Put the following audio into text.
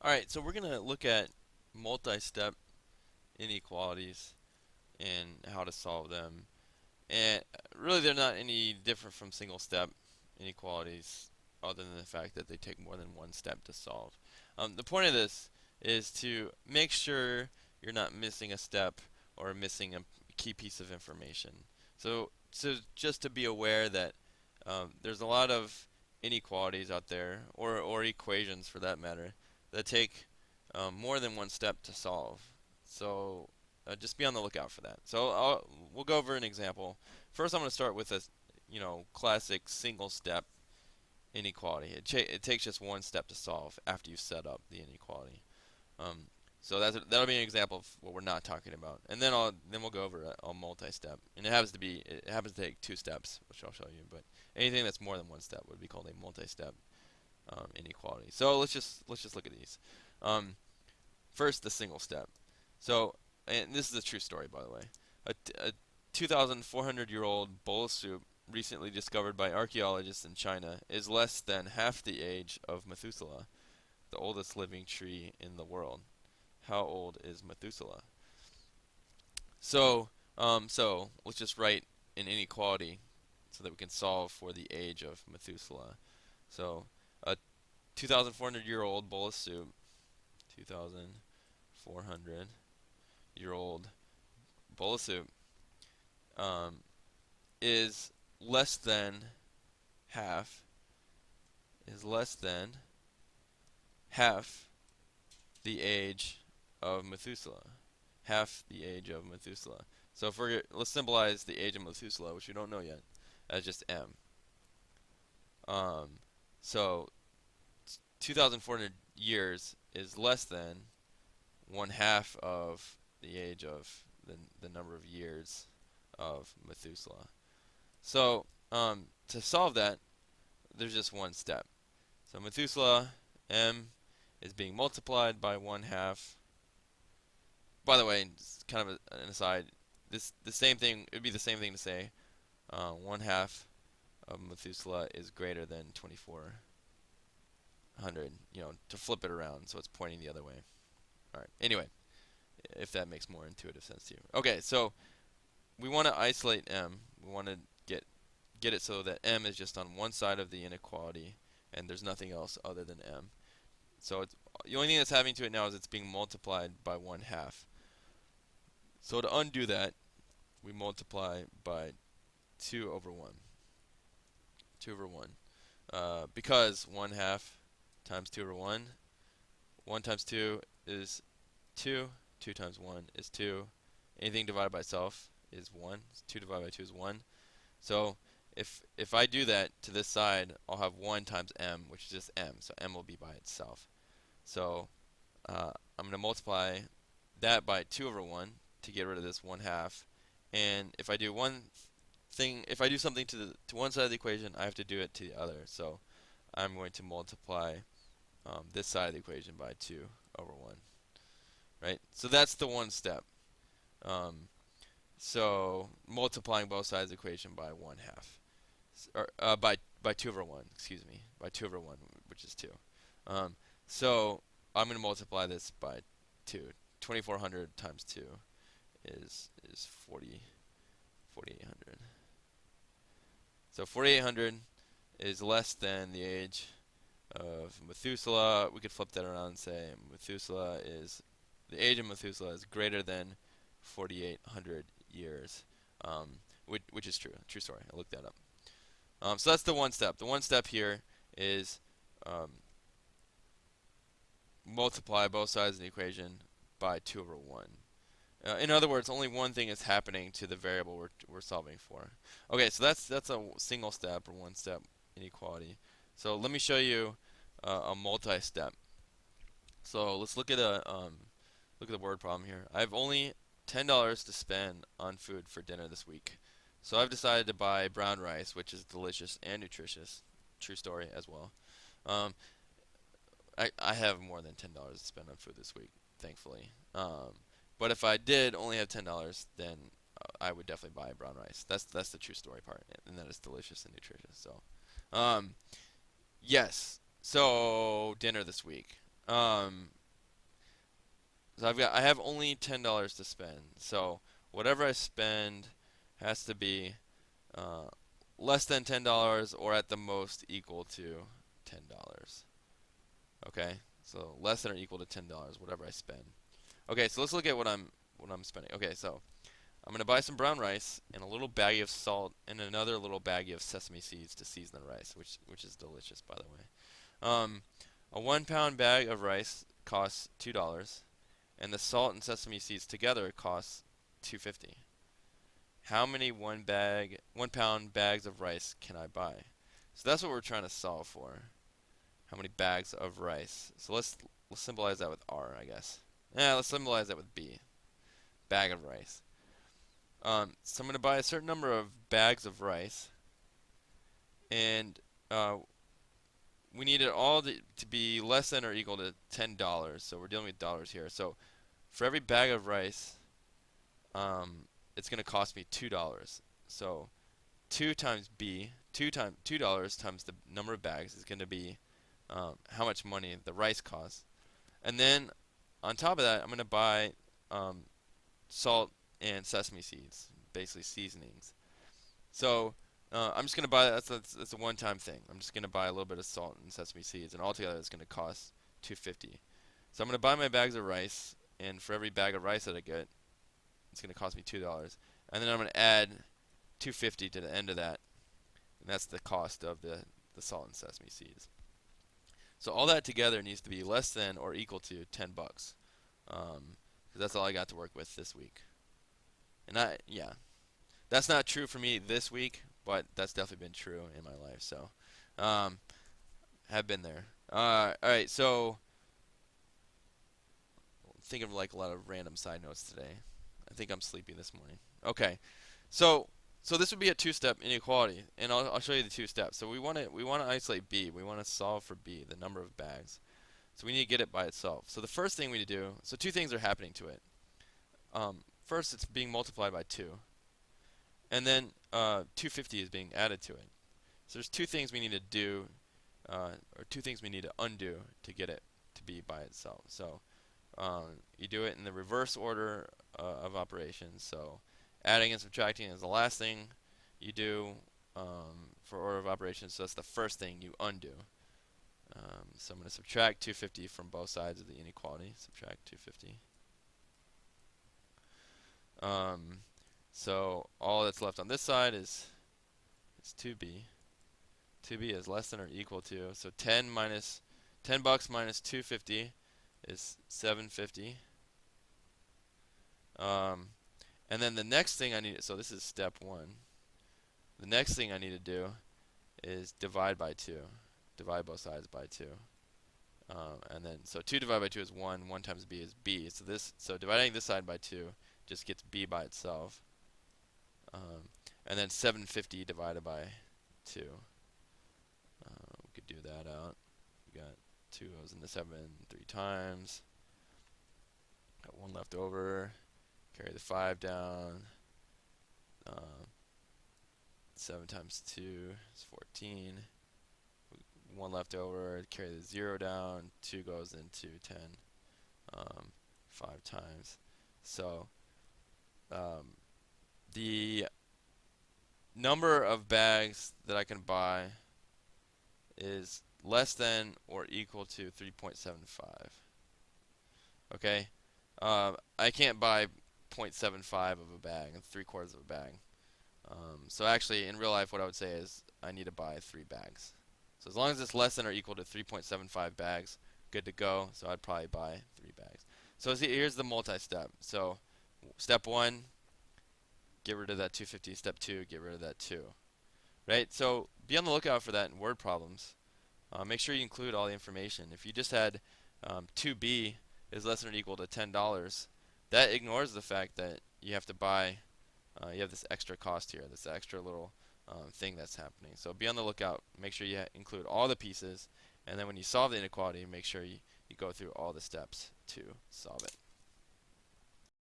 Alright, so we're going to look at multi-step inequalities and how to solve them. And really, they're not any different from single-step inequalities other than the fact that they take more than one step to solve. The point of this is to make sure you're not missing a step or missing a key piece of information. So just to be aware that there's a lot of inequalities out there, or equations for that matter, that take more than one step to solve. So just be on the lookout for that. So we'll go over an example. First, I'm going to start with a classic single step inequality. It takes just one step to solve after you set up the inequality. Um, so that'll be an example of what we're not talking about. And then we'll go over a multi-step. And it happens to take two steps, which I'll show you. But anything that's more than one step would be called a multi-step inequality. So let's just look at these. Um, First, the single step. So, and this is a true story, by the way. A 2,400-year-old bowl of soup recently discovered by archaeologists in China is less than half the age of Methuselah, the oldest living tree in the world. How old is Methuselah? So let's just write an inequality so that we can solve for the age of Methuselah. So, a 2,400-year-old bowl of soup, 2,400-year-old bowl of soup, um, is less than half is less than half the age of Methuselah. Half the age of Methuselah. So let's symbolize the age of Methuselah, which we don't know yet, as just m. Um, so 2,400 years is less than one half of the age of the number of years of Methuselah. So to solve that, there's just one step. So Methuselah, m, is being multiplied by one half. By the way, just kind of an aside, the same thing. It would be the same thing to say one half of Methuselah is greater than 2,400. To flip it around, so it's pointing the other way. All right. Anyway, if that makes more intuitive sense to you. Okay, so we want to isolate m. We want to get it so that m is just on one side of the inequality, and there's nothing else other than m. So the only thing that's happening to it now is it's being multiplied by one half. So to undo that, we multiply by 2 over 1. 2 over 1. Because 1 half times 2 over 1. 1 times 2 is 2. 2 times 1 is 2. Anything divided by itself is 1. 2 divided by 2 is 1. So if I do that to this side, I'll have 1 times m, which is just m. So m will be by itself. So I'm going to multiply that by 2 over 1 to get rid of this 1 half. And if I do something to one side of the equation, I have to do it to the other. So I'm going to multiply this side of the equation by 2 over 1. Right? So that's the one step. So multiplying both sides of the equation by 1 half. Or by 2 over 1, excuse me. By 2 over 1, which is 2. So I'm going to multiply this by 2. 2,400 times 2 is 4,800. So 4,800 is less than the age of Methuselah. We could flip that around and say the age of Methuselah is greater than 4,800 years, which is true. True story. I looked that up. So that's the one step. The one step here is multiply both sides of the equation by 2 over 1. In other words, only one thing is happening to the variable we're solving for. Okay, so that's a single step or one step inequality. So let me show you a multi-step. So let's look at the word problem here. I have only $10 to spend on food for dinner this week. So I've decided to buy brown rice, which is delicious and nutritious. True story as well. Um, I have more than $10 to spend on food this week, thankfully. But if I did only have $10, then I would definitely buy brown rice. That's the true story part, and that is delicious and nutritious. So, yes. So dinner this week. Um, so I have only $10 to spend. So whatever I spend has to be uh, less than $10 or at the most equal to $10. Okay, so less than or equal to $10, whatever I spend. Okay, so let's look at what I'm spending. Okay, so I'm gonna buy some brown rice and a little baggie of salt and another little baggie of sesame seeds to season the rice, which is delicious, by the way. A 1 pound bag of rice costs $2, and the salt and sesame seeds together costs 2.50. How many 1 pound bags of rice can I buy? So that's what we're trying to solve for. How many bags of rice? So let's symbolize that with R, I guess. Yeah, let's symbolize that with B. Bag of rice. So I'm going to buy a certain number of bags of rice, and uh, we need it all to be less than or equal to $10. So we're dealing with dollars here. So for every bag of rice, it's going to cost me $2. So 2 times B, $2 times the number of bags is going to be how much money the rice costs. And then on top of that, I'm going to buy um, salt and sesame seeds, basically seasonings. So I'm just going to buy that. That's a one-time thing. I'm just going to buy a little bit of salt and sesame seeds, and altogether it's going to cost 2.50. So I'm going to buy my bags of rice, and for every bag of rice that I get, it's going to cost me $2. And then I'm going to add 2.50 to the end of that, and that's the cost of the salt and sesame seeds. So all that together needs to be less than or equal to $10. 'Cause that's all I got to work with this week. And yeah, that's not true for me this week, but that's definitely been true in my life. So, um, have been there. All right. So, think of like a lot of random side notes today. I think I'm sleepy this morning. Okay. So, so this would be a two-step inequality, and I'll show you the two steps. So we want to isolate B. We want to solve for B, the number of bags. So we need to get it by itself. So the first thing we need to do. So two things are happening to it. First, it's being multiplied by 2, and then 250 is being added to it. So there's two things we need to do, or two things we need to undo to get it to be by itself. So you do it in the reverse order of operations. So adding and subtracting is the last thing you do for order of operations. So that's the first thing you undo. So I'm going to subtract 250 from both sides of the inequality. Subtract 250. So all that's left on this side is 2b. 2b is less than or equal to. So 10 minus $10 minus 250 is 750. And then the next thing I need. So this is step 1. The next thing I need to do is divide by 2. Divide both sides by 2. And then so 2 divided by 2 is 1. 1 times b is b. So dividing this side by 2 just gets b by itself. And then 750 divided by 2. We could do that out. We got 2 goes into 7 3 times. Got 1 left over. Carry the 5 down. 7 times 2 is 14. 1 left over. Carry the 0 down. 2 goes into 10. 5 times. So the number of bags that I can buy is less than or equal to 3.75. Okay? I can't buy 0.75 of a bag, 3/4 of a bag. So actually, in real life, what I would say is I need to buy 3 bags. So as long as it's less than or equal to 3.75 bags, good to go. So I'd probably buy 3 bags. So here's the multi-step. So step 1, get rid of that 250. Step 2, get rid of that 2. Right? So be on the lookout for that in word problems. Make sure you include all the information. If you just had 2b is less than or equal to $10, that ignores the fact that you have to buy, you have this extra cost here, this extra little thing that's happening. So be on the lookout. Make sure you include all the pieces, and then when you solve the inequality, make sure you go through all the steps to solve it.